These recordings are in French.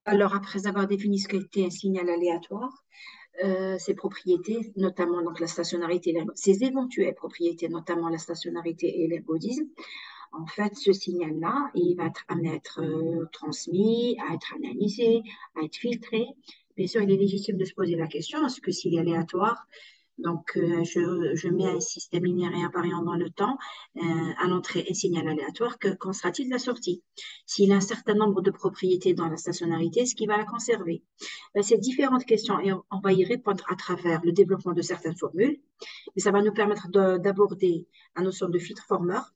Alors, après avoir défini ce qu'était un signal aléatoire, ses propriétés, notamment donc la stationnarité, ses éventuelles propriétés, notamment la stationnarité et l'ergodisme, en fait, ce signal-là, il va être amené à être transmis, à être analysé, à être filtré. Bien sûr, il est légitime de se poser la question, est-ce que s'il est aléatoire, donc je mets un système linéaire et invariant dans le temps, à l'entrée un signal aléatoire, qu'en sera-t-il de la sortie? S'il a un certain nombre de propriétés dans la stationnarité, est-ce qu'il va la conserver? Ces différentes questions, et on va y répondre à travers le développement de certaines formules, mais ça va nous permettre d'aborder la notion de filtre formeur,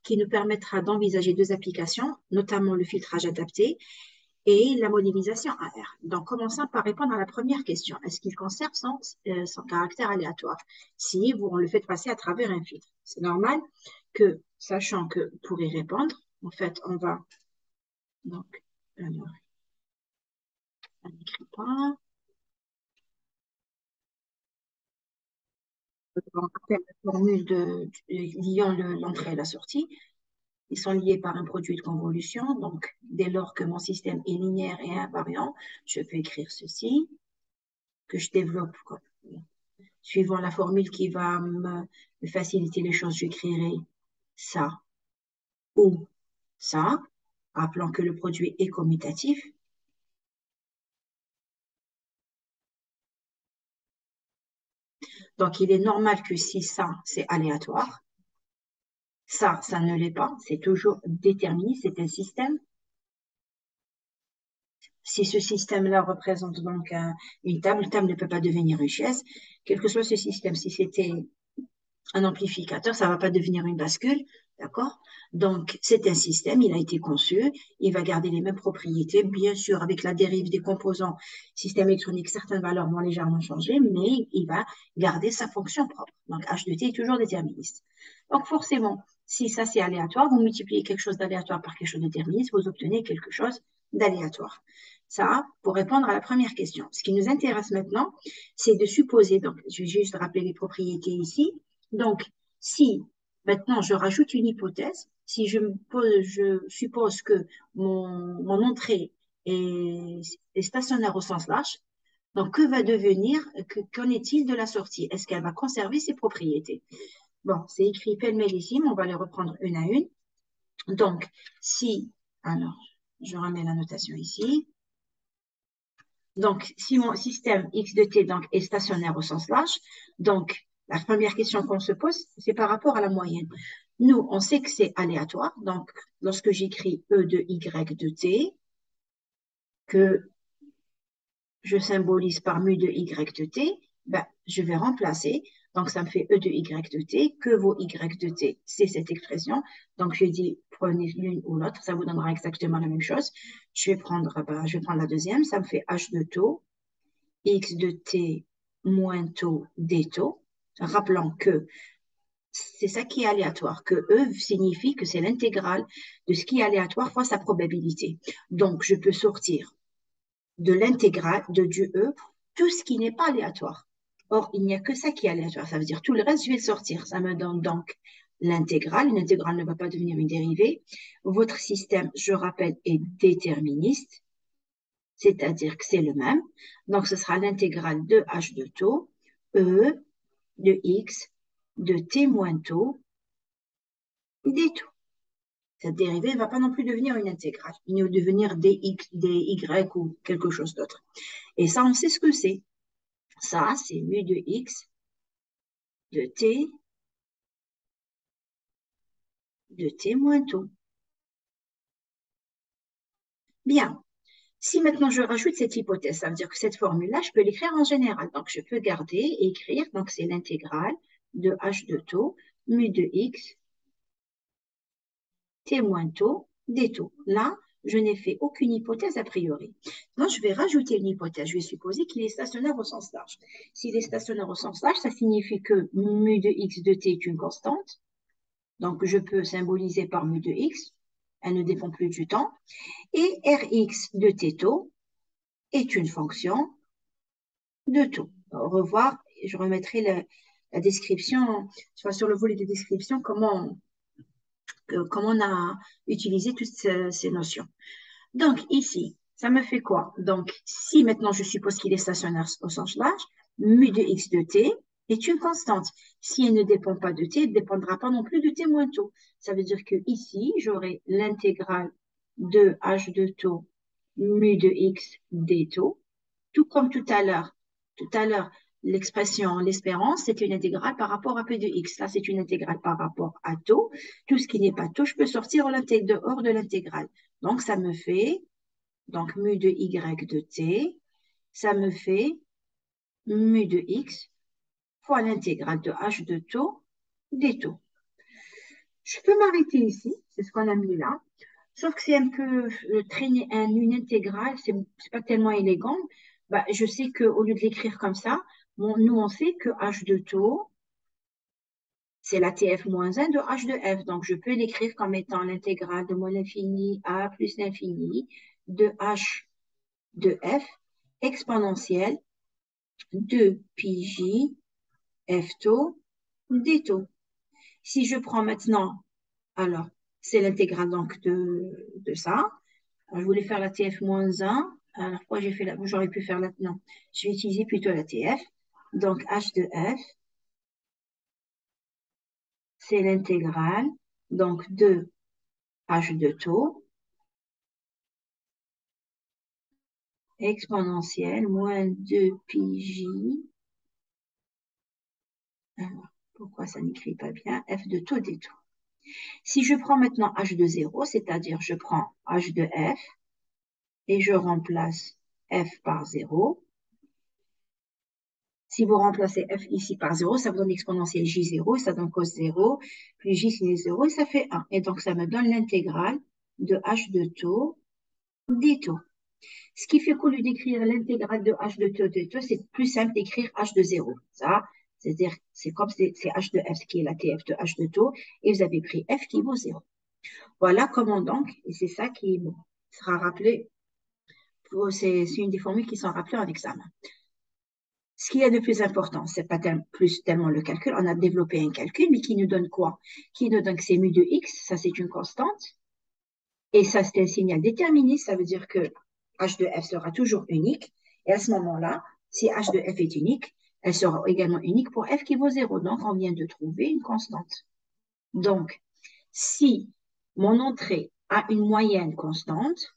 qui nous permettra d'envisager deux applications, notamment le filtrage adapté et la modélisation AR. Donc, commençons par répondre à la première question. Est-ce qu'il conserve son caractère aléatoire? Si vous le faites passer à travers un filtre. C'est normal que, sachant que pour y répondre, en fait, on va, donc, alors, on n'écrit pas, on appelle la formule liant l'entrée et la sortie. Ils sont liés par un produit de convolution. Donc, dès lors que mon système est linéaire et invariant, je peux écrire ceci, que je développe. Suivant la formule qui va me faciliter les choses, j'écrirai ça ou ça, rappelant que le produit est commutatif. Donc, il est normal que si ça, c'est aléatoire, ça ne l'est pas, c'est toujours déterminé, c'est un système. Si ce système-là représente donc une table ne peut pas devenir une chaise, quel que soit ce système. Si c'était un amplificateur, ça ne va pas devenir une bascule, d'accord? Donc, c'est un système, il a été conçu, il va garder les mêmes propriétés, bien sûr, avec la dérive des composants système électronique, certaines valeurs vont légèrement changer, mais il va garder sa fonction propre. Donc, H de t est toujours déterministe. Donc, forcément, si ça c'est aléatoire, vous multipliez quelque chose d'aléatoire par quelque chose de déterministe, vous obtenez quelque chose d'aléatoire. Ça, pour répondre à la première question. Ce qui nous intéresse maintenant, c'est de supposer, donc je vais juste rappeler les propriétés ici. Donc, si maintenant je rajoute une hypothèse, si je suppose que mon entrée est stationnaire au sens large, donc que va devenir, qu'en est-il de la sortie? Est-ce qu'elle va conserver ses propriétés? Bon, c'est écrit pêle-mêle ici, mais on va les reprendre une à une. Donc, si, alors, je remets la notation ici. Donc, si mon système x de t donc, est stationnaire au sens large, donc la première question qu'on se pose, c'est par rapport à la moyenne. Nous, on sait que c'est aléatoire. Donc, lorsque j'écris E de y de t, que je symbolise par mu de y de t, ben, je vais remplacer. Donc, ça me fait E de y de t, que vaut y de t, c'est cette expression. Donc, je dis, prenez l'une ou l'autre, ça vous donnera exactement la même chose. Je vais prendre la deuxième, ça me fait h de taux, x de t moins taux d taux, rappelant que c'est ça qui est aléatoire, que E signifie que c'est l'intégrale de ce qui est aléatoire fois sa probabilité. Donc, je peux sortir de l'intégrale du E tout ce qui n'est pas aléatoire. Or, il n'y a que ça qui est aléatoire. Ça veut dire tout le reste, je vais le sortir. Ça me donne donc l'intégrale. Une intégrale ne va pas devenir une dérivée. Votre système, je rappelle, est déterministe, c'est-à-dire que c'est le même. Donc, ce sera l'intégrale de h de taux, E de x de t moins taux d taux. Cette dérivée ne va pas non plus devenir une intégrale, ni devenir dx, dy ou quelque chose d'autre. Et ça, on sait ce que c'est. Ça, c'est mu de x de t moins taux. Bien. Si maintenant je rajoute cette hypothèse, ça veut dire que cette formule-là, je peux l'écrire en général. Donc, je peux garder et écrire, donc c'est l'intégrale de h de taux, mu de x, t moins taux, d taux. Là, je n'ai fait aucune hypothèse a priori. Maintenant, je vais rajouter une hypothèse. Je vais supposer qu'il est stationnaire au sens large. S'il est stationnaire au sens large, ça signifie que mu de x de t est une constante. Donc, je peux symboliser par mu de x. Elle ne dépend plus du temps. Et Rx de t taux est une fonction de taux. Au revoir. Je remettrai la description, sur le volet de description, comment on a utilisé toutes ces notions. Donc, ici, Ça me fait quoi? Donc, si maintenant je suppose qu'il est stationnaire au sens large, mu de x de t est une constante. Si elle ne dépend pas de t, elle ne dépendra pas non plus de t moins taux. Ça veut dire que ici, j'aurai l'intégrale de h de taux mu de x d taux, tout comme tout à l'heure. Tout à l'heure, l'expression l'espérance, c'est une intégrale par rapport à p de x. Là, c'est une intégrale par rapport à taux. Tout ce qui n'est pas taux, je peux sortir hors de l'intégrale. Donc, ça me fait donc mu de y de t, ça me fait mu de x fois l'intégrale de h de taux des taux. Je peux m'arrêter ici, c'est ce qu'on a mis là, sauf que c'est un peu traîner une intégrale, c'est pas tellement élégant. Bah, je sais qu'au lieu de l'écrire comme ça, nous on sait que h de taux, c'est la tf moins 1 de h de f. Donc je peux l'écrire comme étant l'intégrale de moins l'infini à plus l'infini de h de f exponentielle de pi j f taux d taux. Si je prends maintenant, alors, c'est l'intégrale donc de ça. Alors, je voulais faire la TF moins 1. Alors, pourquoi j'ai fait la... J'aurais pu faire la... Non, je vais utiliser plutôt la TF. Donc, h de f, c'est l'intégrale donc de h de taux exponentielle moins 2 pi j. Alors, pourquoi ça n'écrit pas bien? F de taux des taux. Si je prends maintenant h de 0, c'est-à-dire je prends h de f et je remplace f par 0. Si vous remplacez f ici par 0, ça vous donne exponentielle j0, ça donne cos 0, plus j sinus 0, et ça fait 1. Et donc, ça me donne l'intégrale de h de taux des taux. Ce qui fait qu'au lieu d'écrire l'intégrale de h de taux des taux, c'est plus simple d'écrire h de 0. Ça, c'est-à-dire, c'est comme c'est h de f qui est la tf de h de taux, et vous avez pris f qui vaut 0. Voilà comment donc, et c'est ça qui sera rappelé, c'est une des formules qui sont rappelées en examen. Ce qu'il y a de plus important, c'est pas plus tellement le calcul. On a développé un calcul, mais qui nous donne quoi? Qui nous donne que c'est mu de x, ça c'est une constante. Et ça c'est un signal déterministe, ça veut dire que h de f sera toujours unique. Et à ce moment-là, si h de f est unique, elle sera également unique pour f qui vaut 0. Donc on vient de trouver une constante. Donc, si mon entrée a une moyenne constante,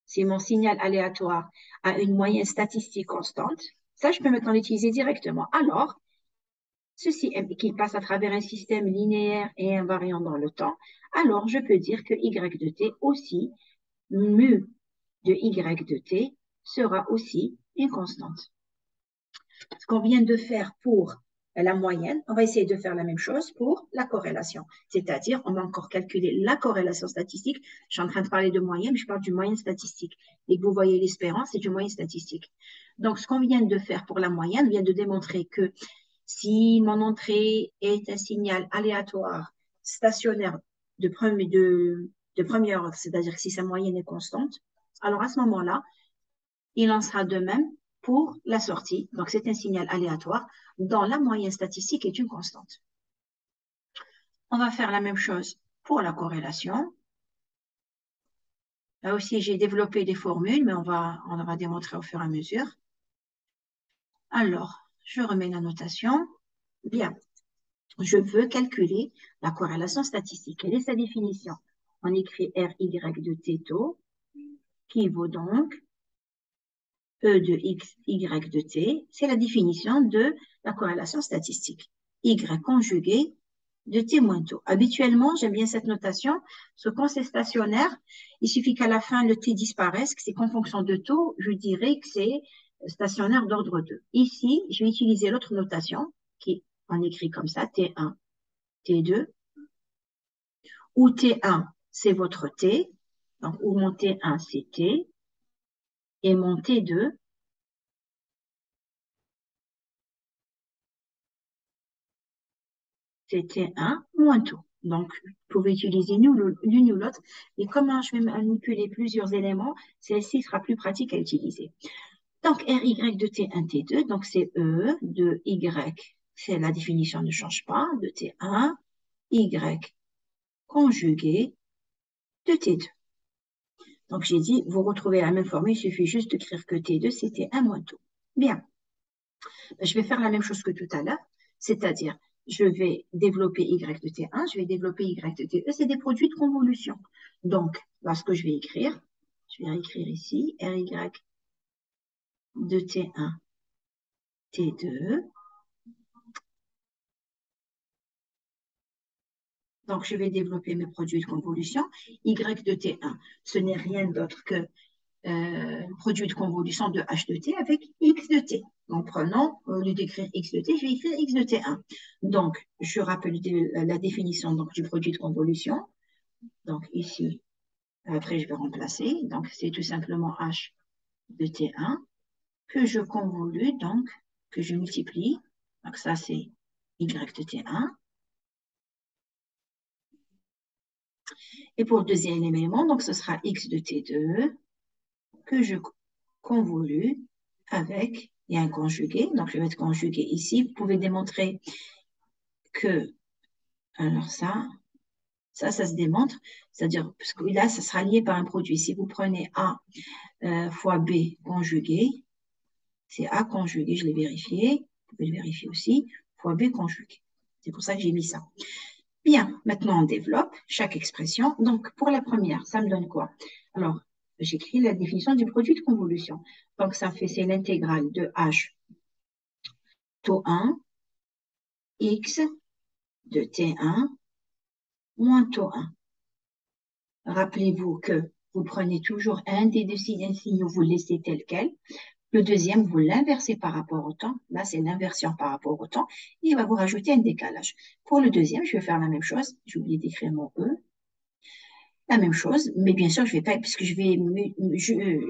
si mon signal aléatoire a une moyenne statistique constante, ça, je peux maintenant l'utiliser directement. Alors, ceci qu'il passe à travers un système linéaire et invariant dans le temps, alors je peux dire que y de t aussi, mu de y de t, sera aussi une constante. Ce qu'on vient de faire pour la moyenne, on va essayer de faire la même chose pour la corrélation. C'est-à-dire, on va encore calculer la corrélation statistique. Je suis en train de parler de moyenne, mais je parle du moyenne statistique. Et que vous voyez l'espérance, c'est du moyenne statistique. Donc, ce qu'on vient de faire pour la moyenne, on vient de démontrer que si mon entrée est un signal aléatoire, stationnaire de premier ordre, c'est-à-dire que si sa moyenne est constante, alors à ce moment-là, il en sera de même pour la sortie. Donc, c'est un signal aléatoire dont la moyenne statistique est une constante. On va faire la même chose pour la corrélation. Là aussi, j'ai développé des formules, mais on va démontrer au fur et à mesure. Alors, je remets la notation. Bien, je veux calculer la corrélation statistique. Quelle est sa définition? On écrit RY de t taux, qui vaut donc E de x, y de t. C'est la définition de la corrélation statistique. Y conjugué de t moins taux. Habituellement, j'aime bien cette notation, parce que quand c'est stationnaire, il suffit qu'à la fin, le t disparaisse, que c'est qu'en fonction de taux, je dirais que c'est stationnaire d'ordre 2. Ici, je vais utiliser l'autre notation, qui on écrit comme ça, T1, T2, où T1, c'est votre T, donc où mon T1, c'est T, et mon T2, c'est T1 moins taux. Donc, vous pouvez utiliser l'une ou l'autre. Et comment je vais manipuler plusieurs éléments, celle-ci sera plus pratique à utiliser. Donc, RY de T1, T2, donc c'est E de Y, c'est la définition ne change pas, de T1, Y conjugué de T2. Donc, j'ai dit, vous retrouvez la même formule, il suffit juste d'écrire que T2, c'est T1 moins taux. Bien. Je vais faire la même chose que tout à l'heure, c'est-à-dire, je vais développer Y de T1, je vais développer Y de T2, c'est des produits de convolution. Donc, lorsque je vais écrire, je vais écrire ici, RY de T1, T2. Donc, je vais développer mes produits de convolution. Y de T1, ce n'est rien d'autre que produit de convolution de H de T avec X de T. En prenant, au lieu d'écrire X de T, je vais écrire X de T1. Donc, je rappelle la définition donc, du produit de convolution. Donc, ici, après, je vais remplacer. Donc, c'est tout simplement H de T1 que je convolue, donc, que je multiplie. Donc, ça, c'est Y de T1. Et pour le deuxième élément, donc, ce sera X de T2 que je convolue avec, il y a un conjugué, donc je vais mettre conjugué ici. Vous pouvez démontrer que, alors ça se démontre, c'est-à-dire, parce que là, ça sera lié par un produit. Si vous prenez A fois B conjugué, c'est A conjugué, je l'ai vérifié, vous pouvez le vérifier aussi, fois B conjugué. C'est pour ça que j'ai mis ça. Bien, maintenant on développe chaque expression. Donc, pour la première, ça me donne quoi? Alors, j'écris la définition du produit de convolution. Donc, ça fait, c'est l'intégrale de H taux 1, X de T1 moins taux 1. Rappelez-vous que vous prenez toujours un des deux signaux, vous le laissez tel quel. Le deuxième, vous l'inversez par rapport au temps. Là, c'est l'inversion par rapport au temps. Et il va vous rajouter un décalage. Pour le deuxième, je vais faire la même chose. J'ai oublié d'écrire mon E. La même chose, mais bien sûr, je vais pas, puisque je vais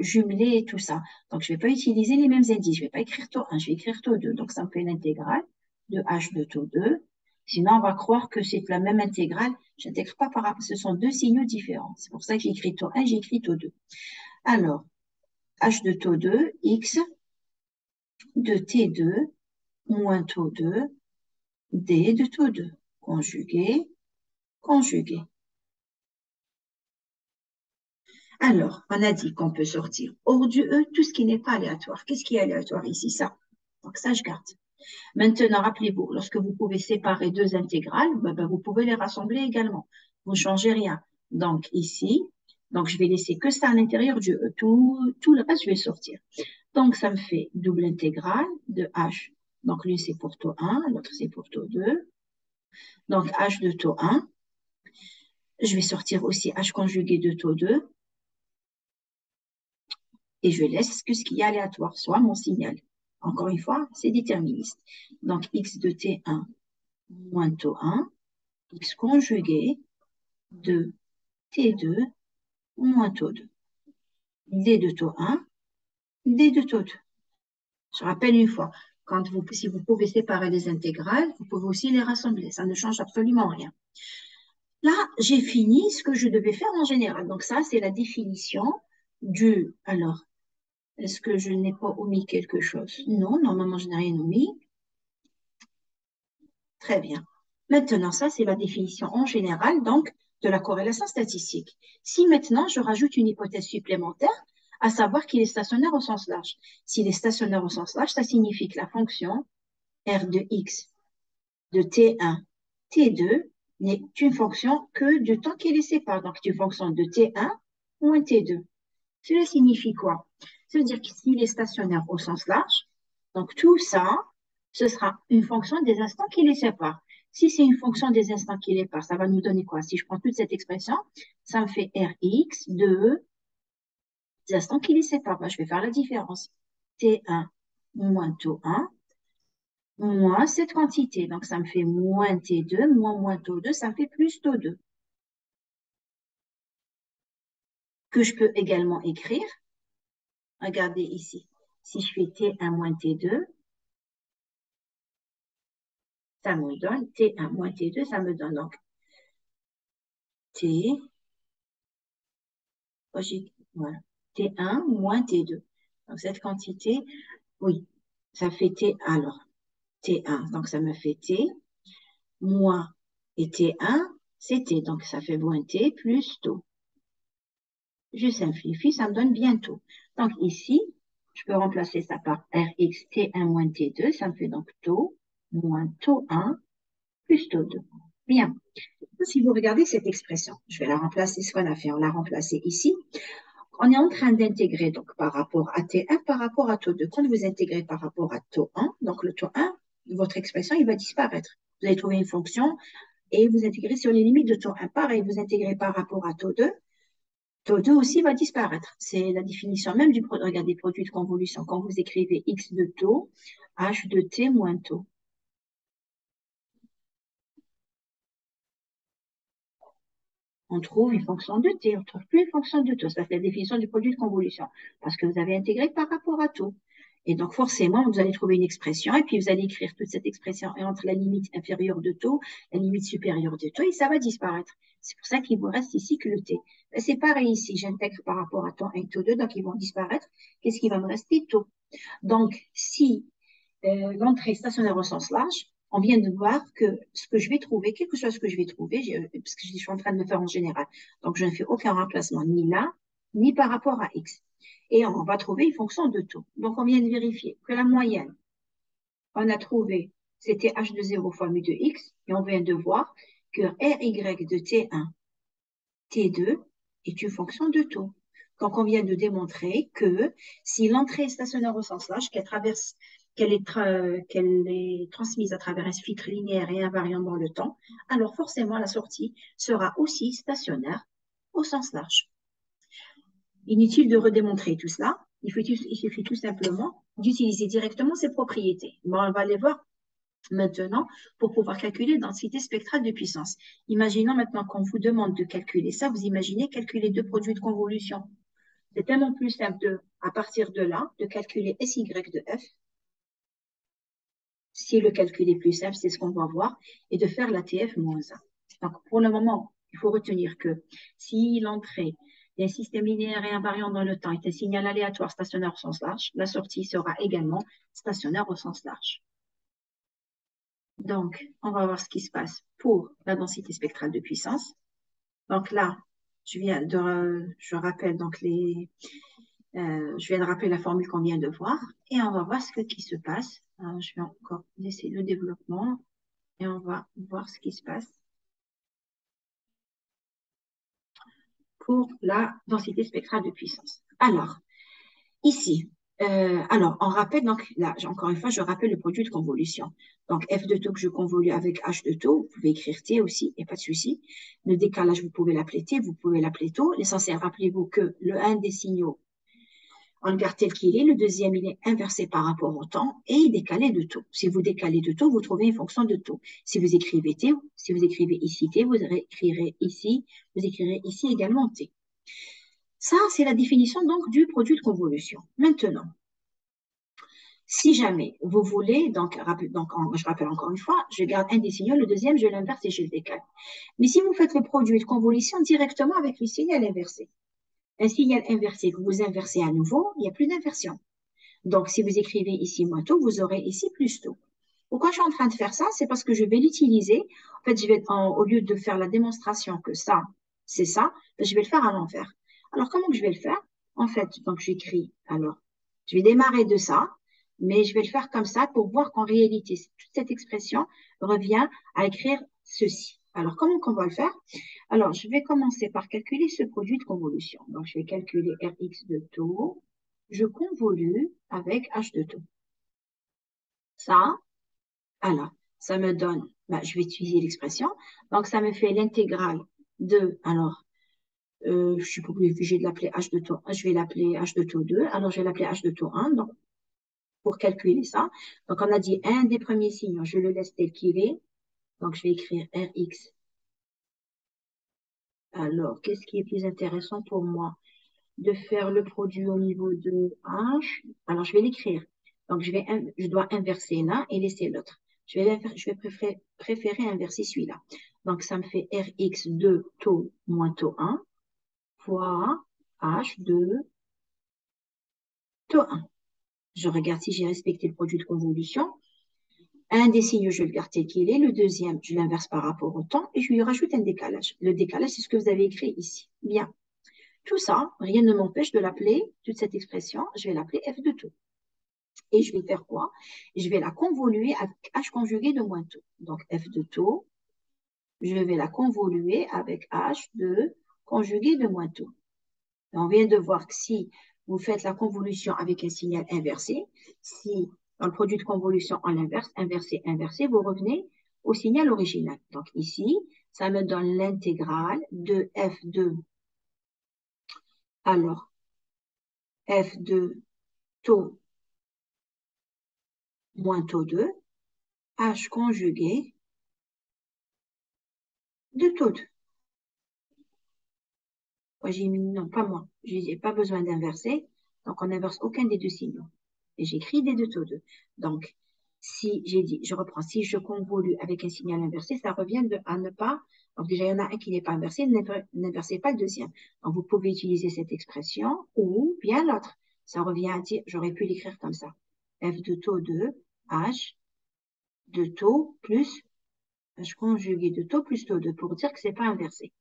jumeler tout ça. Donc, je vais pas utiliser les mêmes indices. Je vais pas écrire taux 1, je vais écrire taux 2. Donc, ça me fait l'intégrale de H de taux 2. Sinon, on va croire que c'est la même intégrale. Je n'intègre pas par rapport, ce sont deux signaux différents. C'est pour ça que j'ai écrit taux 1, j'ai écrit taux 2. Alors, H de taux 2, X de T2 moins taux 2, D de taux 2. Conjugué, conjugué. Alors, on a dit qu'on peut sortir hors du E tout ce qui n'est pas aléatoire. Qu'est-ce qui est aléatoire ici? Ça. Donc, ça, je garde. Maintenant, rappelez-vous, lorsque vous pouvez séparer deux intégrales, vous pouvez les rassembler également. Vous ne changez rien. Donc, ici, donc je vais laisser que ça à l'intérieur du E. Tout le reste, je vais sortir. Donc, ça me fait double intégrale de H. Donc, l'une, c'est pour taux 1, l'autre, c'est pour taux 2. Donc, H de taux 1. Je vais sortir aussi H conjugué de taux 2. Et je laisse que ce qui est aléatoire soit mon signal. Encore une fois, c'est déterministe. Donc, x de t1 moins taux 1, x conjugué de t2 moins taux 2. d de taux 1, d de taux 2. Je rappelle une fois, si vous pouvez séparer les intégrales, vous pouvez aussi les rassembler. Ça ne change absolument rien. Là, j'ai fini ce que je devais faire en général. Donc, ça, c'est la définition du... Alors, est-ce que je n'ai pas omis quelque chose? Non, normalement, je n'ai rien omis. Très bien. Maintenant, ça, c'est la définition en général, donc, de la corrélation statistique. Si maintenant, je rajoute une hypothèse supplémentaire, à savoir qu'il est stationnaire au sens large. S'il est stationnaire au sens large, ça signifie que la fonction R de x de T1, T2 n'est une fonction que du temps qui les sépare. Donc, une fonction de T1 moins T2. Cela signifie quoi? Ça veut dire que s'il est stationnaire au sens large, donc tout ça, ce sera une fonction des instants qui les séparent. Si c'est une fonction des instants qui les séparent, ça va nous donner quoi? Si je prends toute cette expression, ça me fait Rx de des instants qui les séparent. Ben, je vais faire la différence. T1 moins taux 1 moins cette quantité. Donc, ça me fait moins T2 moins taux 2, ça me fait plus taux 2. Que je peux également écrire. Regardez ici. Si je fais T1 moins T2, ça me donne T1 moins T2, ça me donne donc T, voilà, T1 moins T2. Donc, cette quantité, oui, ça fait T, alors, T1, donc ça me fait T, moins, et T1, c'est T, donc ça fait moins T plus taux. Je simplifie, ça me donne bientôt. Donc ici, je peux remplacer ça par Rx T1 moins T2. Ça me fait donc taux moins taux 1 plus taux 2. Bien. Si vous regardez cette expression, je vais la remplacer, ce qu'on a fait, on l'a remplacée ici. On est en train d'intégrer donc par rapport à T1, par rapport à taux 2. Quand vous intégrez par rapport à taux 1, donc le taux 1, votre expression, il va disparaître. Vous allez trouver une fonction et vous intégrez sur les limites de taux 1. Pareil, vous intégrez par rapport à taux 2. Taux 2 aussi va disparaître. C'est la définition même du regardez, produit de convolution. Quand vous écrivez x de taux, h de t moins taux. On trouve une fonction de t, on ne trouve plus une fonction de taux. Ça, c'est la définition du produit de convolution. Parce que vous avez intégré par rapport à taux. Et donc, forcément, vous allez trouver une expression et puis vous allez écrire toute cette expression entre la limite inférieure de taux et la limite supérieure de taux et ça va disparaître. C'est pour ça qu'il vous reste ici que le t. C'est pareil ici, j'intègre par rapport à taux 1 et taux 2, donc ils vont disparaître. Qu'est-ce qui va me rester? Taux. Donc, si l'entrée stationnaire au sens large, on vient de voir que ce que je vais trouver, quel que soit ce que je vais trouver, parce que je suis en train de le faire en général, donc je ne fais aucun remplacement ni là, ni par rapport à x. Et on va trouver une fonction de taux. Donc, on vient de vérifier que la moyenne, on a trouvé, c'était h de 0 fois mu de x, et on vient de voir que ry de t1, t2 est une fonction de taux. Donc, on vient de démontrer que si l'entrée est stationnaire au sens large, qu'elle est transmise à travers un filtre linéaire et invariant dans le temps, alors forcément la sortie sera aussi stationnaire au sens large. Inutile de redémontrer tout cela, il suffit tout simplement d'utiliser directement ces propriétés. Bon, on va les voir maintenant pour pouvoir calculer la densité spectrale de puissance. Imaginons maintenant qu'on vous demande de calculer ça, vous imaginez calculer deux produits de convolution. C'est tellement plus simple à partir de là, de calculer SY de F. Si le calcul est plus simple, c'est ce qu'on va voir, et de faire la TF-1. Donc, pour le moment, il faut retenir que si l'entrée d'un système linéaire et invariant dans le temps est un signal aléatoire stationnaire au sens large, la sortie sera également stationnaire au sens large. Donc, on va voir ce qui se passe pour la densité spectrale de puissance. Donc là, je rappelle donc je viens de rappeler la formule qu'on vient de voir et on va voir ce qui se passe. Je vais encore laisser le développement et on va voir ce qui se passe pour la densité spectrale de puissance. Alors, ici, on rappelle, donc là, encore une fois, je rappelle le produit de convolution. Donc, f de taux que je convolue avec h de taux, vous pouvez écrire t aussi, il n'y a pas de souci. Le décalage, vous pouvez l'appeler t, vous pouvez l'appeler taux. L'essentiel, rappelez-vous que le 1 des signaux, on le garde tel qu'il est. Le deuxième, il est inversé par rapport au temps et il est décalé de taux. Si vous décalez de taux, vous trouvez une fonction de taux. Si vous écrivez t, si vous écrivez ici t, vous écrirez ici également t. Ça, c'est la définition donc du produit de convolution. Maintenant, si jamais vous voulez, je rappelle encore une fois, je garde un des signaux, le deuxième, je l'inverse et je le décale. Mais si vous faites le produit de convolution directement avec le signal inversé, un signal inversé que vous inversez à nouveau, il n'y a plus d'inversion. Donc, si vous écrivez ici moins taux, vous aurez ici plus taux. Pourquoi je suis en train de faire ça? C'est parce que je vais l'utiliser. En fait, au lieu de faire la démonstration que ça, c'est ça, je vais le faire à l'envers. Alors, comment que je vais le faire? En fait, donc j'écris, alors, je vais démarrer de ça, mais je vais le faire comme ça pour voir qu'en réalité, toute cette expression revient à écrire ceci. Alors, comment qu'on va le faire? Alors, je vais commencer par calculer ce produit de convolution. Donc, je vais calculer Rx de taux. Je convolue avec H de taux. Ça, alors, ça me donne, je vais utiliser l'expression. Donc, ça me fait l'intégrale de, alors, je ne suis pas obligée de l'appeler H de taux 1, je vais l'appeler H de taux 2. Alors, je vais l'appeler H de taux 1. Donc, pour calculer ça. Donc, on a dit un des premiers signaux, je le laisse tel qu'il est. Donc, je vais écrire Rx. Alors, qu'est-ce qui est plus intéressant pour moi? De faire le produit au niveau de H. Alors, je vais l'écrire. Donc, je dois inverser l'un et laisser l'autre. Je vais préférer inverser celui-là. Donc, ça me fait Rx2 taux moins taux 1 fois H2 taux 1. Je regarde si j'ai respecté le produit de convolution. Un des signaux, je le garde tel qu'il est. Le deuxième, je l'inverse par rapport au temps et je lui rajoute un décalage. Le décalage, c'est ce que vous avez écrit ici. Bien. Tout ça, rien ne m'empêche de l'appeler, toute cette expression, je vais l'appeler f de taux. Et je vais faire quoi? Je vais la convoluer avec h conjugué de moins taux. Donc f de taux, je vais la convoluer avec h de conjugué de moins taux. Et on vient de voir que si vous faites la convolution avec un signal inversé, si dans le produit de convolution en inverse, inversé, inversé, vous revenez au signal original. Donc ici, ça me donne l'intégrale de f de, alors, f de taux moins taux 2, h conjugué de taux 2. Moi, j'ai mis, non, pas moi, je n'ai pas besoin d'inverser, donc on n'inverse aucun des deux signaux. Et j'écris des deux taux 2. Donc, si j'ai dit, je reprends, si je convolue avec un signal inversé, ça revient à ne pas, donc déjà il y en a un qui n'est pas inversé, n'inversez pas le deuxième. Donc vous pouvez utiliser cette expression ou bien l'autre. Ça revient à dire, j'aurais pu l'écrire comme ça. F de taux 2, H de taux plus H conjugué de taux plus taux 2 pour dire que c'est pas inversé.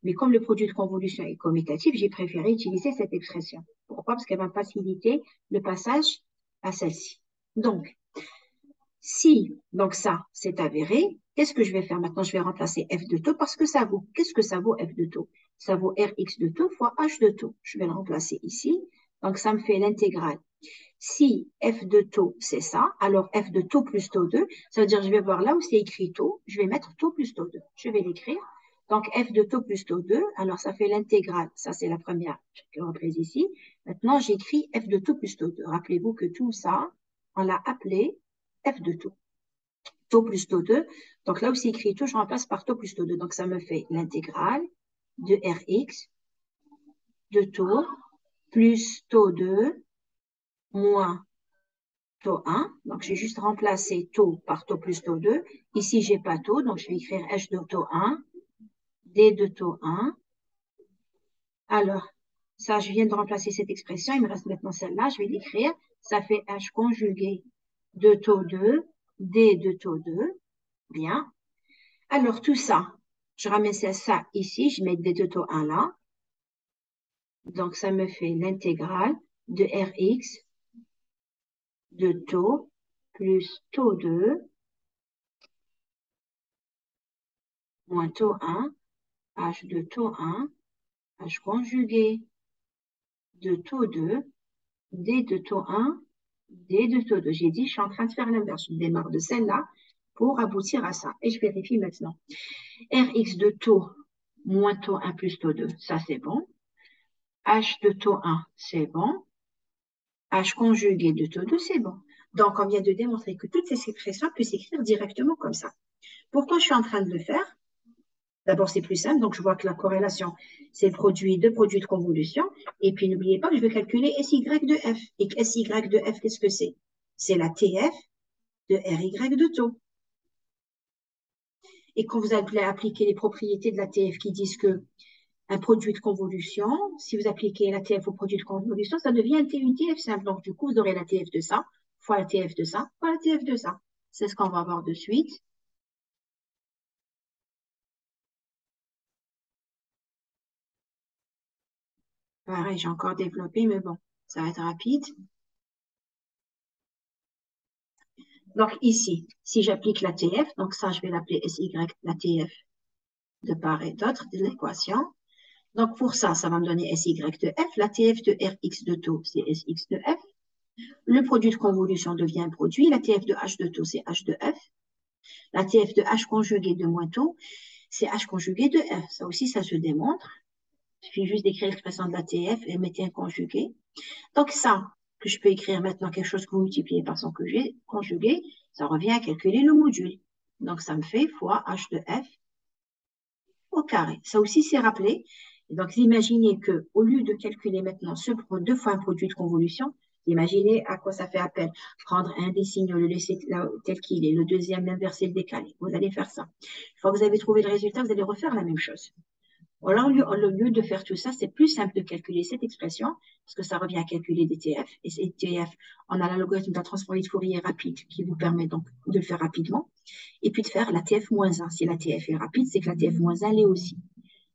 Mais comme le produit de convolution est commutatif, j'ai préféré utiliser cette expression. Pourquoi? Parce qu'elle va faciliter le passage à celle-ci. Donc, si donc ça c'est avéré, qu'est-ce que je vais faire maintenant? Je vais remplacer f de taux parce que ça vaut. Qu'est-ce que ça vaut f de taux? Ça vaut rx de taux fois h de taux. Je vais le remplacer ici. Donc, ça me fait l'intégrale. Si f de taux, c'est ça, alors f de taux plus taux 2, ça veut dire je vais voir là où c'est écrit taux, je vais mettre taux plus taux 2. Je vais l'écrire. Donc, f de taux plus taux 2, alors ça fait l'intégrale. Ça, c'est la première reprise ici. Maintenant, j'écris f de taux plus taux 2. Rappelez-vous que tout ça, on l'a appelé f de taux. Taux plus taux 2. Donc, là où c'est écrit taux, je remplace par taux plus taux 2. Donc, ça me fait l'intégrale de Rx de taux plus taux 2 moins taux 1. Donc, j'ai juste remplacé taux par taux plus taux 2. Ici, j'ai pas taux, donc je vais écrire H de taux 1, D de taux 1. Alors, ça, je viens de remplacer cette expression. Il me reste maintenant celle-là. Je vais l'écrire. Ça fait H conjugué de taux 2, D de taux 2. Bien. Alors, tout ça, je ramène ça ici. Je mets D de taux 1 là. Donc, ça me fait l'intégrale de Rx de taux plus taux 2 moins taux 1, H de taux 1, H conjugué de taux 2, D de taux 1, D de taux 2. J'ai dit, je suis en train de faire l'inverse. Je démarre de celle-là pour aboutir à ça. Et je vérifie maintenant. Rx de taux moins taux 1 plus taux 2, ça c'est bon. H de taux 1, c'est bon. H conjugué de taux 2, c'est bon. Donc, on vient de démontrer que toutes ces expressions peuvent s'écrire directement comme ça. Pourquoi je suis en train de le faire? D'abord, c'est plus simple. Donc, je vois que la corrélation, c'est le produit de convolution. Et puis, n'oubliez pas que je vais calculer SY de F. Et que SY de F, qu'est-ce que c'est? C'est la TF de RY de taux. Et quand vous allez appliquer les propriétés de la TF qui disent que un produit de convolution, si vous appliquez la TF au produit de convolution, ça devient une TF simple. Donc, du coup, vous aurez la TF de ça, fois la TF de ça, fois la TF de ça. C'est ce qu'on va voir de suite. Pareil, j'ai encore développé, mais bon, ça va être rapide. Donc ici, si j'applique la TF, donc ça, je vais l'appeler SY, la TF de part et d'autre de l'équation. Donc pour ça, ça va me donner SY de F. La TF de Rx de taux, c'est Sx de F. Le produit de convolution devient un produit. La TF de H de taux, c'est H de F. La TF de H conjugué de moins taux, c'est H conjugué de F. Ça aussi, ça se démontre. Il suffit juste d'écrire l'expression de la TF et mettez un conjugué. Donc ça, que je peux écrire maintenant quelque chose que vous multipliez par son conjugué, ça revient à calculer le module. Donc ça me fait fois h de f au carré. Ça aussi, c'est rappelé. Et donc, imaginez qu'au lieu de calculer maintenant deux fois un produit de convolution, imaginez à quoi ça fait appel. Prendre un des signaux, le laisser là, tel qu'il est, le deuxième, l'inverser, le décaler. Vous allez faire ça. Une fois que vous avez trouvé le résultat, vous allez refaire la même chose. Alors, au lieu de faire tout ça, c'est plus simple de calculer cette expression, parce que ça revient à calculer des TF. Et ces TF, on a l'algorithme de la transformée de Fourier rapide qui vous permet donc de le faire rapidement. Et puis de faire la TF-1. Si la TF est rapide, c'est que la TF-1 l'est aussi.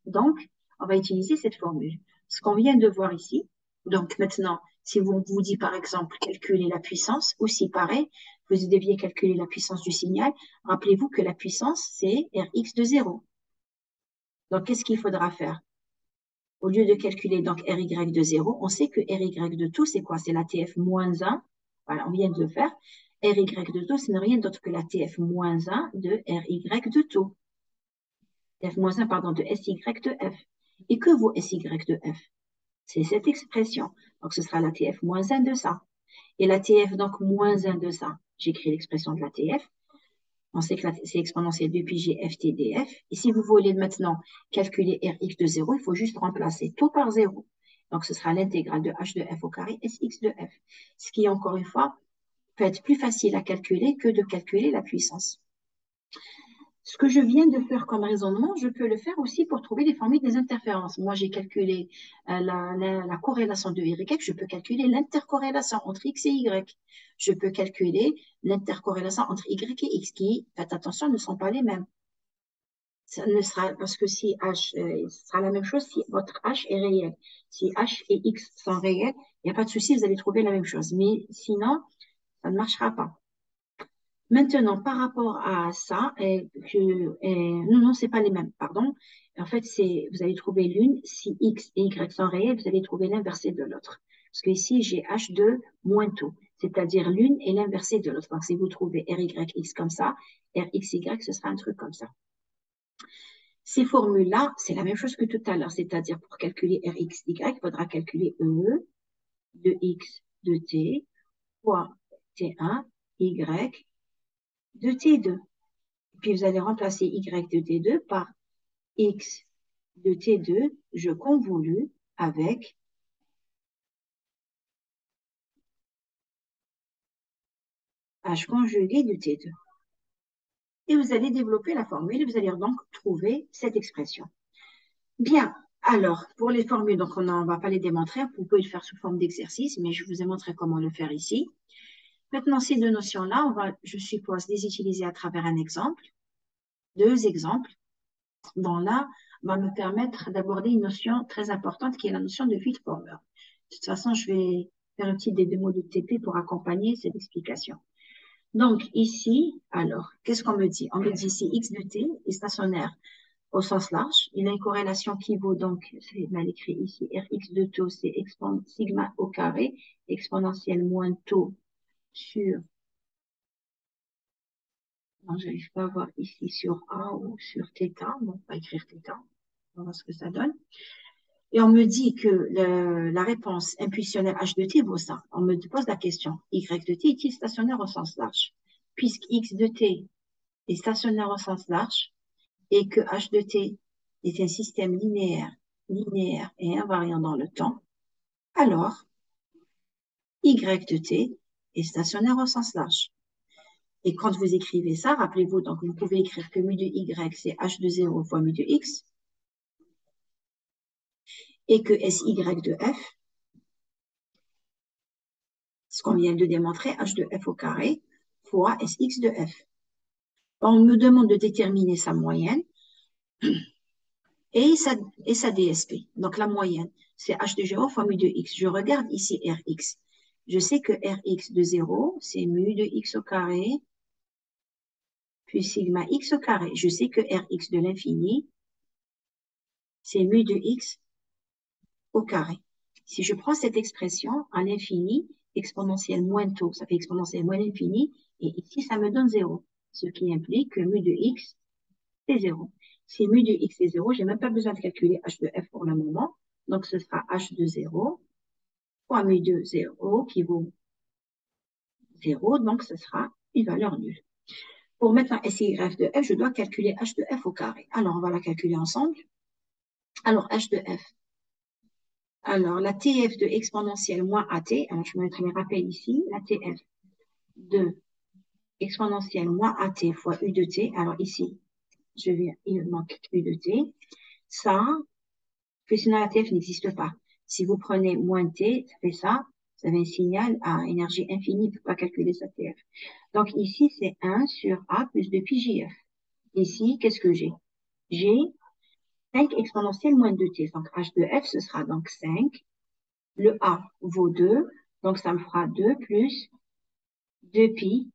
Donc, on va utiliser cette formule. ce qu'on vient de voir ici. Donc maintenant, si vous vous dit par exemple calculer la puissance, aussi pareil, vous deviez calculer la puissance du signal. Rappelez-vous que la puissance, c'est Rx de 0. Donc qu'est-ce qu'il faudra faire? Au lieu de calculer donc Ry de 0, on sait que Ry de tout, c'est quoi? C'est la TF moins 1. Voilà, on vient de le faire. Ry de tout, ce n'est rien d'autre que la TF moins 1 de Ry de tout. TF moins 1, pardon, de Sy de f. Et que vaut Sy de f? C'est cette expression. Donc, ce sera la TF moins 1 de ça. Et la TF, donc, moins 1 de ça. J'écris l'expression de la TF. On sait que c'est exponentielle de pi g f t df. Et si vous voulez maintenant calculer Rx de 0, il faut juste remplacer tout par 0. Donc, ce sera l'intégrale de h de f au carré Sx de f. Ce qui, encore une fois, peut être plus facile à calculer que de calculer la puissance. Ce que je viens de faire comme raisonnement, je peux le faire aussi pour trouver les formules des interférences. Moi, j'ai calculé la corrélation de Y, je peux calculer l'intercorrélation entre X et Y. Je peux calculer l'intercorrélation entre Y et X, qui, faites attention, ne sont pas les mêmes. Ça ne sera, parce que si H, ce sera la même chose si votre H est réel. Si H et X sont réels, il n'y a pas de souci, vous allez trouver la même chose. Mais sinon, ça ne marchera pas. Maintenant, par rapport à ça, non, c'est pas les mêmes, pardon. En fait, vous allez trouver l'une, si X et Y sont réels, vous allez trouver l'inversé de l'autre. Parce que ici, j'ai H2 moins tout, c'est-à-dire l'une et l'inversé de l'autre. Donc, si vous trouvez RYX comme ça, RXY, ce sera un truc comme ça. Ces formules-là, c'est la même chose que tout à l'heure, c'est-à-dire pour calculer RXY, il faudra calculer E de X de T fois T1, Y de T2. Puis vous allez remplacer Y de T2 par X de T2, je convolue avec H conjugué de T2. Et vous allez développer la formule et vous allez donc trouver cette expression. Bien, alors, pour les formules, donc on ne va pas les démontrer, vous pouvez le faire sous forme d'exercice, mais je vous ai montré comment le faire ici. Maintenant, ces deux notions-là, je suppose, les utiliser à travers un exemple, deux exemples, dont là, va me permettre d'aborder une notion très importante qui est la notion de Witt-Former. De toute façon, je vais faire un petit des deux mots de TP pour accompagner cette explication. Donc, ici, alors, qu'est-ce qu'on me dit? On me dit ici x de t est stationnaire au sens large. Il a une corrélation qui vaut donc, c'est mal écrit ici, Rx de taux, c'est sigma au carré, exponentielle moins taux sur, non, je n'arrive pas à voir ici sur A ou sur θ, bon, on va écrire θ, on va voir ce que ça donne. Et on me dit que la réponse intuitionnelle H de t vaut ça. On me pose la question, Y de t est-il stationnaire au sens large? Puisque X de t est stationnaire au sens large et que H de t est un système linéaire et invariant dans le temps, alors Y de t est stationnaire au sens large. Et quand vous écrivez ça, rappelez-vous, donc vous pouvez écrire que mu de Y, c'est H de 0 fois mu de X, et que SY de F, ce qu'on vient de démontrer, H de F au carré, fois Sx de F. On me demande de déterminer sa moyenne et sa DSP. Donc, la moyenne, c'est H de 0 fois mu de X. Je regarde ici Rx. Je sais que Rx de 0, c'est mu de X au carré, puis sigma X au carré. Je sais que Rx de l'infini, c'est mu de X au carré. Si je prends cette expression à l'infini, exponentielle moins taux, ça fait exponentielle moins l'infini, et ici, ça me donne 0, ce qui implique que mu de X, c'est 0. Si mu de X est 0, je n'ai même pas besoin de calculer H de F pour le moment, donc ce sera H de 0 fois mu de 0 qui vaut 0, donc ce sera une valeur nulle. Pour mettre un SY de F, je dois calculer H de F au carré. Alors, on va la calculer ensemble. Alors, H de F. Alors, la TF de exponentielle moins AT, alors je me mettrai mes rappels ici, la TF de exponentielle moins AT fois U de T. Alors ici, il manque U de T. Ça, que sinon la TF n'existe pas. Si vous prenez moins T, ça fait ça, vous avez un signal à énergie infinie, il ne peut pas calculer sa TF. Donc ici, c'est 1 sur A plus 2 pi JF. Ici, qu'est-ce que j'ai? J'ai 5 exponentielle moins 2t. Donc, h de f, ce sera donc 5. Le a vaut 2. Donc, ça me fera 2 plus 2pi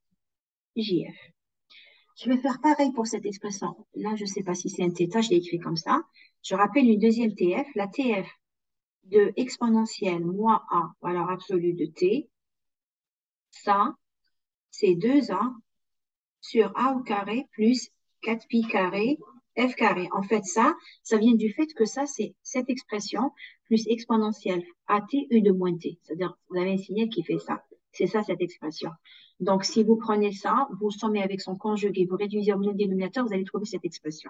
jf. Je vais faire pareil pour cette expression. Là, je ne sais pas si c'est un θ, je l'ai écrit comme ça. Je rappelle une deuxième TF. La TF de exponentielle moins a, valeur absolue de t, ça, c'est 2a sur a au carré plus 4pi carré f carré. En fait, ça vient du fait que ça, c'est cette expression plus exponentielle at u de moins t. C'est-à-dire, vous avez un signe qui fait ça. C'est ça, cette expression. Donc, si vous prenez ça, vous sommez avec son conjugué, vous réduisez au dénominateur, vous allez trouver cette expression.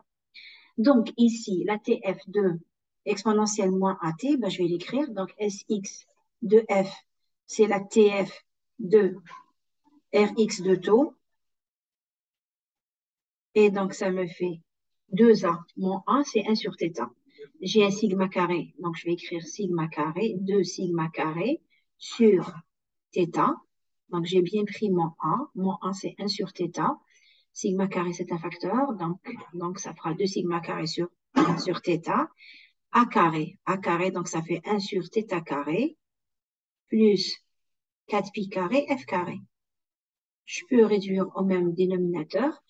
Donc, ici, la TF de exponentielle moins AT, ben, je vais l'écrire. Donc, SX de F, c'est la TF de RX de taux. Et donc, ça me fait 2A moins 1, c'est 1 sur θ. J'ai un sigma carré, donc je vais écrire sigma carré, 2 sigma carré sur θ. Donc, j'ai bien pris moins 1. Moins 1, c'est 1 sur θ. Sigma carré, c'est un facteur, donc ça fera 2 sigma carré sur θ. A carré, donc ça fait 1 sur θ carré, plus 4pi carré, f carré. Je peux réduire au même dénominateur.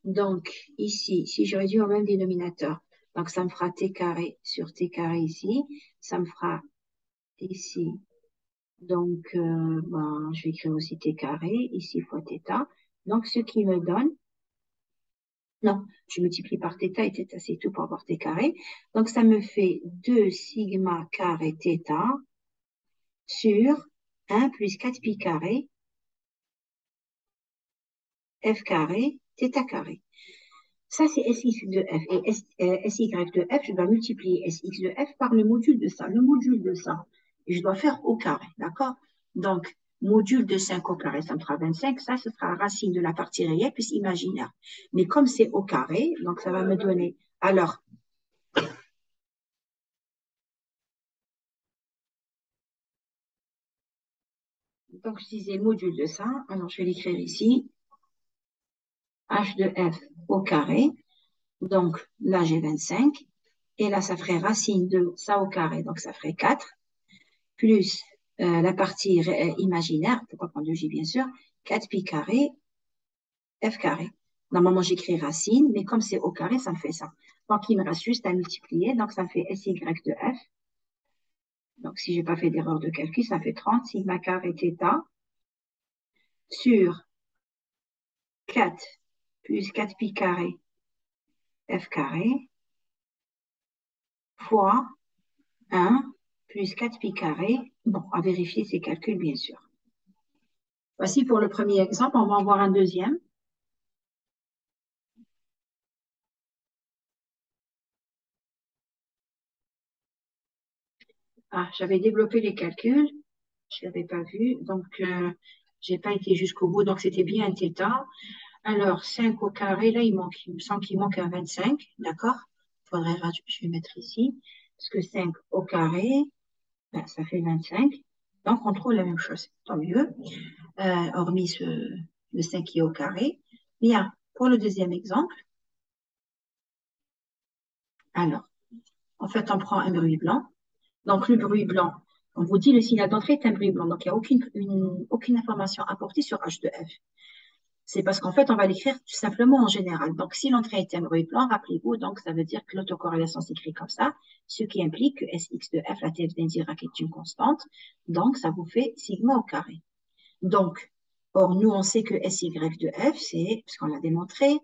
Donc, ici, si je réduis au même dénominateur, donc ça me fera t carré sur t carré ici. Ça me fera ici, donc, je vais écrire aussi t carré, ici fois θ. Donc, ce qui me donne, non, je multiplie par θ et θ, c'est tout pour avoir t carré. Donc, ça me fait 2 sigma carré θ sur 1 plus 4pi carré f carré θ carré. Ça, c'est SX de f. Et SY de f, je dois multiplier SX de f par le module de ça. Le module de ça, et je dois faire au carré, d'accord? Donc, module de 5 au carré, ça me fera 25. Ça, ce sera racine de la partie réelle plus imaginaire. Mais comme c'est au carré, donc ça va me donner... Alors, donc je disais module de ça. Alors, je vais l'écrire ici. H de f au carré. Donc, là, j'ai 25. Et là, ça ferait racine de ça au carré. Donc, ça ferait 4. Plus la partie imaginaire, pourquoi prendre le J, bien sûr, 4pi carré, f carré. Normalement, j'écris racine, mais comme c'est au carré, ça me fait ça. Donc, il me reste juste à multiplier. Donc, ça me fait SY de f. Donc, si je n'ai pas fait d'erreur de calcul, ça fait 30 sigma carré θ sur 4 plus 4pi carré f carré fois 1 plus 4pi carré. Bon, à vérifier ces calculs, bien sûr. Voici pour le premier exemple. On va en voir un deuxième. Ah, j'avais développé les calculs. Je l'avais pas vu, donc j'ai pas été jusqu'au bout, donc c'était bien un θ. Alors, 5 au carré, là, il me semble qu'il manque un 25, d'accord? Je vais mettre ici, parce que 5 au carré, ben, ça fait 25. Donc, on trouve la même chose, tant mieux, hormis le 5 qui est au carré. Bien, pour le deuxième exemple, alors, en fait, on prend un bruit blanc. Donc, le bruit blanc, on vous dit le signal d'entrée est un bruit blanc, donc il n'y a aucune information apportée sur H de F. C'est parce qu'en fait, on va l'écrire tout simplement en général. Donc, si l'entrée est un bruit blanc, rappelez-vous, donc ça veut dire que l'autocorrélation s'écrit comme ça, ce qui implique que Sx de f, la TF d'un Dirac est une constante. Donc, ça vous fait sigma au carré. Donc, or, nous, on sait que Sy de f, c'est, puisqu'on l'a démontré,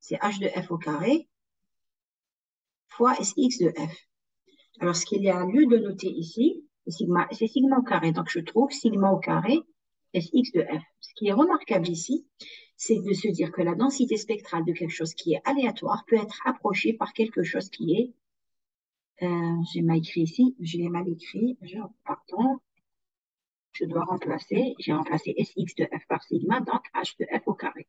c'est h de f au carré fois Sx de f. Alors, ce qu'il y a lieu de noter ici, c'est sigma au carré. Donc, je trouve sigma au carré Sx de f. Ce qui est remarquable ici, c'est de se dire que la densité spectrale de quelque chose qui est aléatoire peut être approchée par quelque chose qui est, j'ai mal écrit ici, je l'ai mal écrit, pardon, je dois remplacer, j'ai remplacé Sx de f par sigma, donc h de f au carré.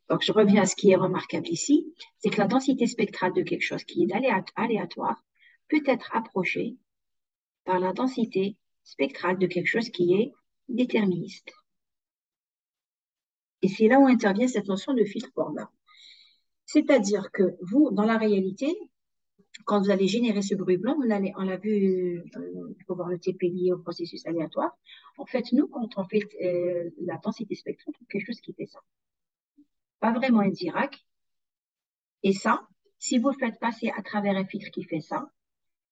Donc, je reviens à ce qui est remarquable ici, c'est que la densité spectrale de quelque chose qui est aléatoire peut être approchée par la densité spectrale de quelque chose qui est déterministe. Et c'est là où intervient cette notion de filtre Borda. C'est-à-dire que vous, dans la réalité, quand vous allez générer ce bruit blanc, on l'a vu, il faut voir le TP lié au processus aléatoire. En fait, nous, quand on fait la densité spectrale, on trouve quelque chose qui fait ça. Pas vraiment un Dirac. Et ça, si vous le faites passer à travers un filtre qui fait ça,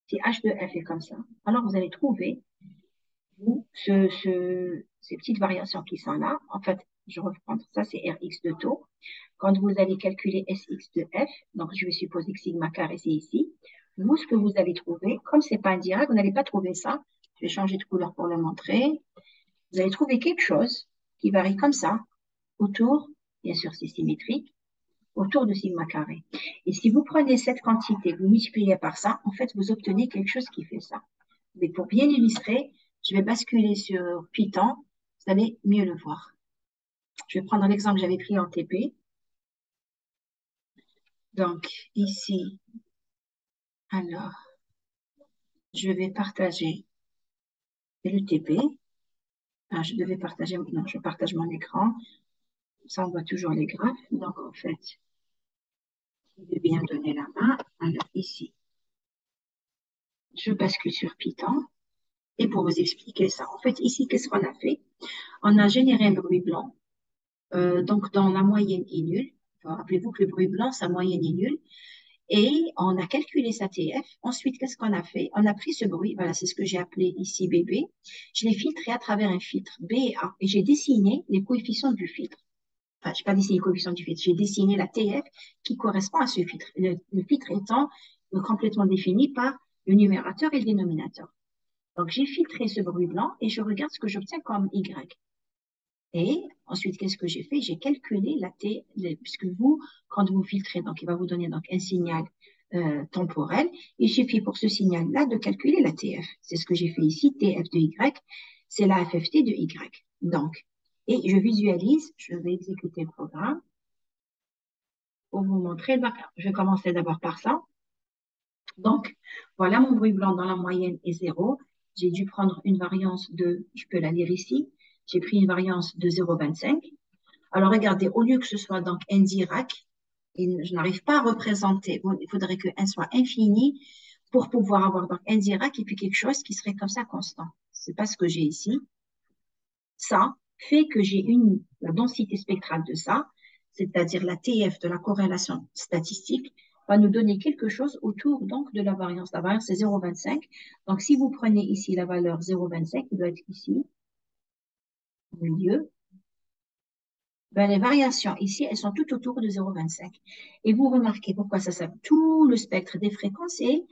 si H de F est comme ça, alors vous allez trouver vous, ces petites variations qui sont là. En fait, je reprends, ça c'est Rx de taux. Quand vous allez calculer Sx de F, donc je vais supposer que sigma carré c'est ici, vous, ce que vous allez trouver, comme c'est pas un Dirac, vous n'allez pas trouver ça. Je vais changer de couleur pour le montrer. Vous allez trouver quelque chose qui varie comme ça, autour, bien sûr c'est symétrique, autour de sigma carré. Et si vous prenez cette quantité, vous multipliez par ça, en fait, vous obtenez quelque chose qui fait ça. Mais pour bien illustrer, je vais basculer sur Python, vous allez mieux le voir. Je vais prendre l'exemple que j'avais pris en TP. Donc, ici, alors, je vais partager le TP. Ah, je devais partager, non, je partage mon écran. Ça, on voit toujours les graphes. Donc, en fait, je vais bien donner la main. Alors, ici, je bascule sur Python. Et pour vous expliquer ça, en fait, ici, qu'est-ce qu'on a fait? On a généré un bruit blanc. Donc, dans la moyenne est nulle. Enfin, rappelez-vous que le bruit blanc, sa moyenne est nulle. Et on a calculé sa TF. Ensuite, qu'est-ce qu'on a fait? On a pris ce bruit, voilà, c'est ce que j'ai appelé ici BB. Je l'ai filtré à travers un filtre B et A. Et j'ai dessiné les coefficients du filtre. Enfin, je n'ai pas dessiné les coefficients du filtre, j'ai dessiné la TF qui correspond à ce filtre. Le filtre étant complètement défini par le numérateur et le dénominateur. Donc, j'ai filtré ce bruit blanc et je regarde ce que j'obtiens comme Y. Et ensuite, qu'est-ce que j'ai fait? J'ai calculé la T, puisque vous, quand vous filtrez, donc il va vous donner donc un signal temporel. Il suffit pour ce signal-là de calculer la TF. C'est ce que j'ai fait ici, TF de Y, c'est la FFT de Y. Donc, et je visualise, je vais exécuter le programme pour vous montrer. Je vais commencer d'abord par ça. Donc, voilà mon bruit blanc dans la moyenne est 0. J'ai dû prendre une variance de, je peux la lire ici, j'ai pris une variance de 0,25. Alors, regardez, au lieu que ce soit donc un Dirac, je n'arrive pas à représenter, il faudrait que 1 soit infini pour pouvoir avoir donc un Dirac et puis quelque chose qui serait comme ça constant. C'est pas ce que j'ai ici. Ça fait que j'ai la densité spectrale de ça, c'est-à-dire la TF de la corrélation statistique, va nous donner quelque chose autour donc de la variance. La variance c'est 0,25. Donc, si vous prenez ici la valeur 0,25, il doit être ici, au milieu, ben, les variations ici, elles sont tout autour de 0,25. Et vous remarquez pourquoi ça s'appelle tout le spectre des fréquences et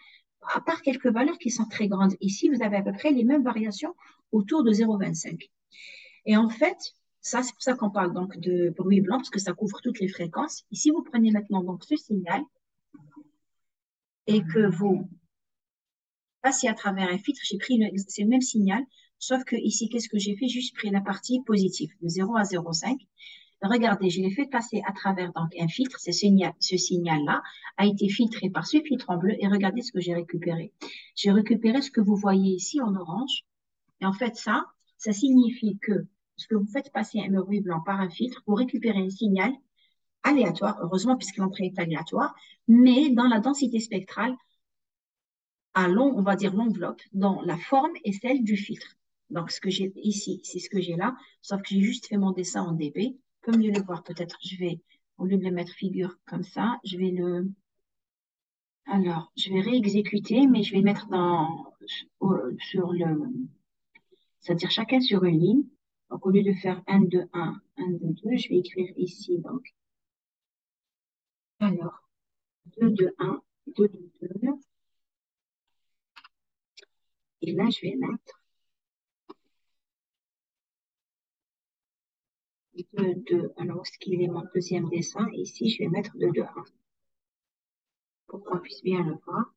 à part quelques valeurs qui sont très grandes. Ici, vous avez à peu près les mêmes variations autour de 0,25. Et en fait, ça, c'est pour ça qu'on parle donc de bruit blanc, parce que ça couvre toutes les fréquences. Ici, vous prenez maintenant donc ce signal et que vous passez à travers un filtre, c'est le même signal, sauf que ici, qu'est-ce que j'ai fait? Juste pris la partie positive, de 0 à 0,5. Regardez, je l'ai fait passer à travers donc un filtre. Ce signal-là a été filtré par ce filtre en bleu et regardez ce que j'ai récupéré. J'ai récupéré ce que vous voyez ici en orange. Et en fait, ça signifie que ce que vous faites passer un bruit blanc par un filtre, vous récupérez un signal aléatoire, heureusement puisque l'entrée est aléatoire, mais dans la densité spectrale, on va dire l'enveloppe, dont la forme est celle du filtre. Donc, ce que j'ai ici, c'est ce que j'ai là, sauf que j'ai juste fait mon dessin en dB. Comme mieux le voir, peut-être, au lieu de le mettre figure comme ça, alors, je vais réexécuter, mais je vais mettre c'est-à-dire chacun sur une ligne. Donc, au lieu de faire 1, 2, 1, 1, 2, 2, je vais écrire ici, donc, alors, 2, 2, 1, 2, 2, 2. Et là, je vais mettre 2, 2. Alors, où est-ce qu'il est mon deuxième dessin? Ici, je vais mettre 2, 2, 1 pour qu'on puisse bien le voir.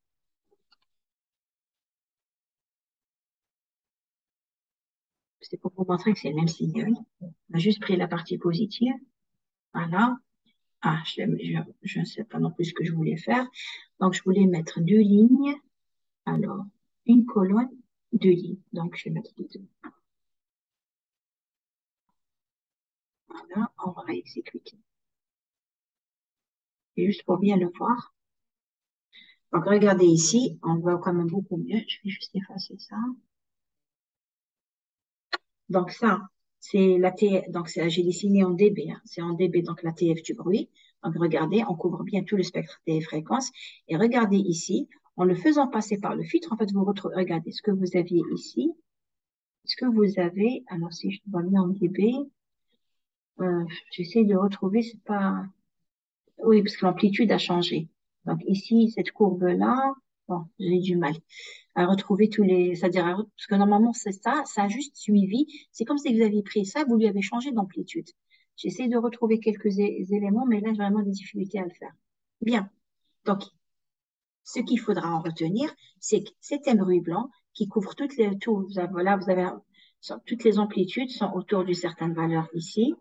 C'est pour vous montrer que c'est le même signal. On a juste pris la partie positive. Voilà. Ah, je ne sais pas non plus ce que je voulais faire. Donc, je voulais mettre deux lignes. Alors, une colonne, deux lignes. Donc, je vais mettre deux. Voilà, on va exécuter. Et juste pour bien le voir. Donc, regardez ici, on voit quand même beaucoup mieux. Je vais juste effacer ça. Donc, ça, c'est la TF, donc j'ai dessiné en dB, hein. C'est en dB, donc la TF du bruit. Donc, regardez, on couvre bien tout le spectre des fréquences. Et regardez ici, en le faisant passer par le filtre, en fait, vous retrouvez, regardez ce que vous aviez ici. Ce que vous avez, alors si je vois bien en dB, j'essaie de retrouver, c'est pas, oui, parce que l'amplitude a changé. Donc, ici, cette courbe-là, bon, j'ai du mal à retrouver tous les, c'est-à-dire, parce que normalement, c'est ça, ça a juste suivi. C'est comme si vous aviez pris ça, vous lui avez changé d'amplitude. J'essaie de retrouver quelques éléments, mais là, j'ai vraiment des difficultés à le faire. Bien. Donc, ce qu'il faudra en retenir, c'est que c'est un bruit blanc qui couvre toutes les, tout, voilà, vous avez, toutes les amplitudes sont autour d'une certaine valeur ici.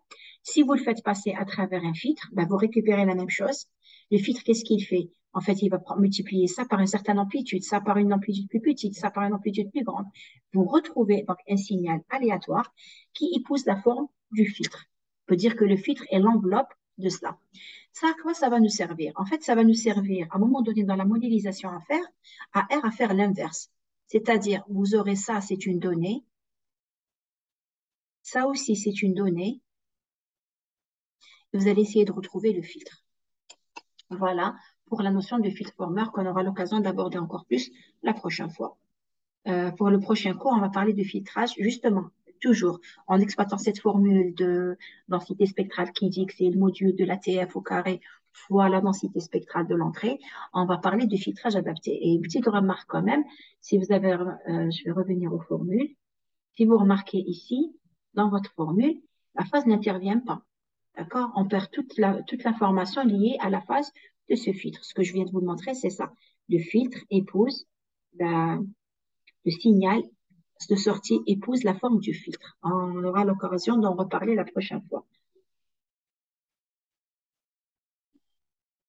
Si vous le faites passer à travers un filtre, ben, vous récupérez la même chose. Le filtre, qu'est-ce qu'il fait? En fait, il va multiplier ça par une certaine amplitude, ça par une amplitude plus petite, ça par une amplitude plus grande. Vous retrouvez donc un signal aléatoire qui épouse la forme du filtre. On peut dire que le filtre est l'enveloppe de cela. Ça, à quoi ça va nous servir? En fait, ça va nous servir à un moment donné dans la modélisation à faire, à R à faire l'inverse. C'est-à-dire, vous aurez ça, c'est une donnée. Ça aussi, c'est une donnée. Vous allez essayer de retrouver le filtre. Voilà pour la notion de filtre former qu'on aura l'occasion d'aborder encore plus la prochaine fois. Pour le prochain cours, on va parler de filtrage, justement, toujours en exploitant cette formule de densité spectrale qui dit que c'est le module de la TF au carré fois la densité spectrale de l'entrée. On va parler de filtrage adapté. Et une petite remarque quand même, si vous avez, je vais revenir aux formules. Si vous remarquez ici, dans votre formule, la phase n'intervient pas. D'accord? On perd toute l'information liée à la phase de ce filtre. Ce que je viens de vous montrer, c'est ça. Le filtre épouse la, le signal de sortie épouse la forme du filtre. On aura l'occasion d'en reparler la prochaine fois.